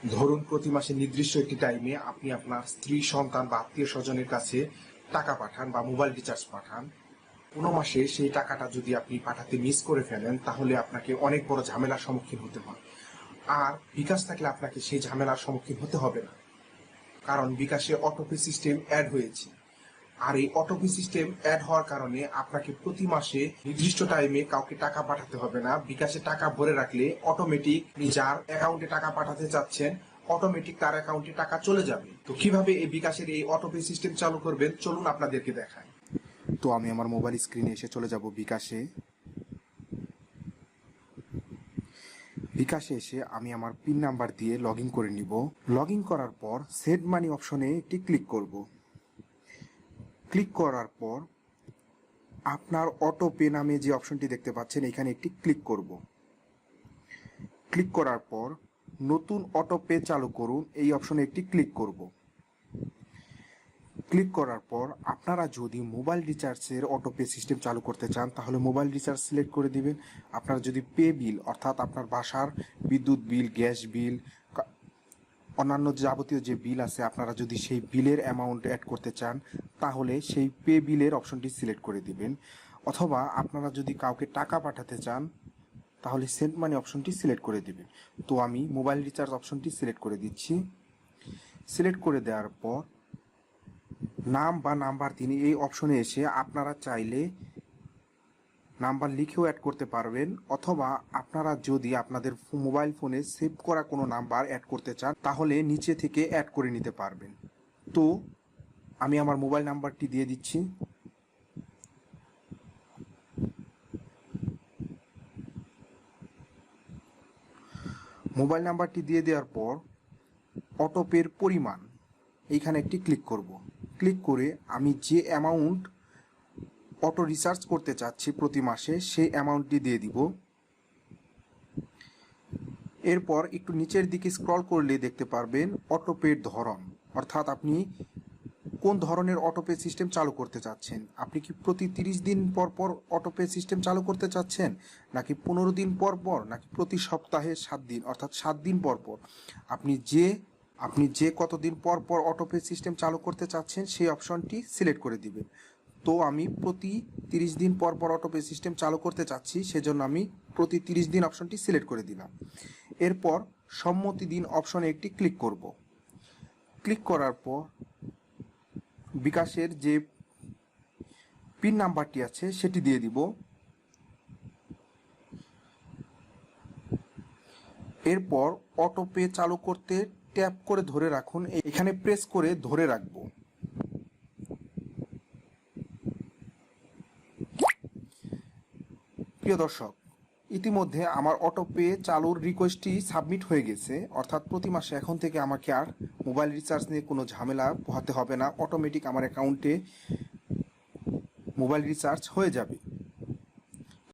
ধরুন প্রতি মাসে নির্দিষ্ট একটি টাইমে আপনি আপনার স্ত্রী, সন্তান বা আত্মীয় স্বজনের কাছে টাকা পাঠান বা মোবাইল রিচার্জ পাঠান। কোনো মাসে সেই টাকাটা যদি আপনি পাঠাতে মিস করে ফেলেন তাহলে আপনাকে অনেক বড় ঝামেলার সম্মুখীন হতে হয়। আর বিকাশ থাকলে আপনাকে সেই ঝামেলার সম্মুখীন হতে হবে না, কারণ বিকাশে অটোপে সিস্টেম অ্যাড হয়েছে। আর এই অটোপে সিস্টেম অ্যাড হওয়ার কারণে আপনাকে প্রতি মাসে নির্দিষ্ট টাইমে কাউকে টাকা পাঠাতে হবে না। বিকাশে টাকা ভরে রাখলে অটোমেটিক যার অ্যাকাউন্টে টাকা পাঠাতে চাচ্ছেন অটোমেটিক তার অ্যাকাউন্টে টাকা চলে যাবে। তো কিভাবে এই বিকাশের এই অটোপে সিস্টেম চালু করবেন চলুন আপনাদেরকে দেখাই। তো আমি আমার মোবাইল স্ক্রিনে এসে চলে যাব বিকাশে। বিকাশে এসে আমি আমার পিন নাম্বার দিয়ে লগ ইন করে নিব। লগ ইন করার পর সেন্ড মানি অপশনে একটি ক্লিক করব। ক্লিক করার পর আপনার অটো পে নামে যে অপশনটি দেখতে পাচ্ছেন এখানে একটি ক্লিক করব। ক্লিক করার পর নতুন অটো পে চালু করুন এই অপশনে একটি ক্লিক করব। ক্লিক করার পর আপনারা যদি মোবাইল রিচার্জের অটো পে সিস্টেম চালু করতে চান তাহলে মোবাইল রিচার্জ সিলেক্ট করে দিবেন। আপনারা যদি পে বিল অর্থাৎ আপনার বাসার বিদ্যুৎ বিল, গ্যাস বিল, অন্যান্য যাবতীয় যে বিল আছে আপনারা যদি সেই বিলের অ্যামাউন্ট অ্যাড করতে চান তাহলে সেই পে বিলের অপশনটি সিলেক্ট করে দিবেন। অথবা আপনারা যদি কাউকে টাকা পাঠাতে চান তাহলে সেন্ড মানি অপশনটি সিলেক্ট করে দিবেন। তো আমি মোবাইল রিচার্জ অপশনটি সিলেক্ট করে দিচ্ছি। সিলেক্ট করে দেওয়ার পর নাম বা নাম্বার তিনি এই অপশনে এসে আপনারা চাইলে নাম্বার লিখেও অ্যাড করতে পারবেন, অথবা আপনারা যদি আপনাদের মোবাইল ফোনে সেভ করা কোনো নাম্বার অ্যাড করতে চান তাহলে নিচে থেকে অ্যাড করে নিতে পারবেন। তো আমি আমার মোবাইল নাম্বারটি দিয়ে দিচ্ছি। মোবাইল নাম্বারটি দিয়ে দেওয়ার পর অটোপের পরিমাণ এইখানে একটি ক্লিক করব। ক্লিক করে আমি যে অ্যামাউন্ট অটো রিচার্জ করতে চাচ্ছি প্রতি মাসে সেই অ্যামাউন্টটি দিয়ে দিব। এরপর একটু নিচের দিকে স্ক্রল করলে দেখতে পারবেন অটোপের ধরন, অর্থাৎ আপনি কোন ধরনের অটোপে সিস্টেম চালু করতে চাচ্ছেন। আপনি কি প্রতি 30 দিন পর পর অটোপে সিস্টেম চালু করতে চাচ্ছেন, নাকি 15 দিন পর পর, নাকি প্রতি সপ্তাহে 7 দিন অর্থাৎ 7 দিন পর পর। আপনি যে কতদিন পর পর অটোপে সিস্টেম চালু করতে চাচ্ছেন সেই অপশনটি সিলেক্ট করে দিবেন। তো আমি প্রতি 30 দিন পর পর অটোপে সিস্টেম চালু করতে চাচ্ছি, সেজন্য আমি প্রতি 30 দিন অপশনটি সিলেক্ট করে দিলাম। এরপর সম্মতি দিন অপশনে একটি ক্লিক করব। ক্লিক করার পর বিকাশের যে পিন নাম্বারটি আছে সেটি দিয়ে দিব। এরপর অটোপে চালু করতে ট্যাপ করে ধরে রাখুন, এখানে প্রেস করে ধরে রাখবো। প্রিয় দর্শক, ইতিমধ্যে আমার অটোপে চালুর রিকোয়েস্টটি সাবমিট হয়ে গেছে, অর্থাৎ প্রতি মাসে এখন থেকে আমাকে আর মোবাইল রিচার্জ নিয়ে কোনো ঝামেলা পোহাতে হবে না। অটোমেটিক আমার অ্যাকাউন্টে মোবাইল রিচার্জ হয়ে যাবে।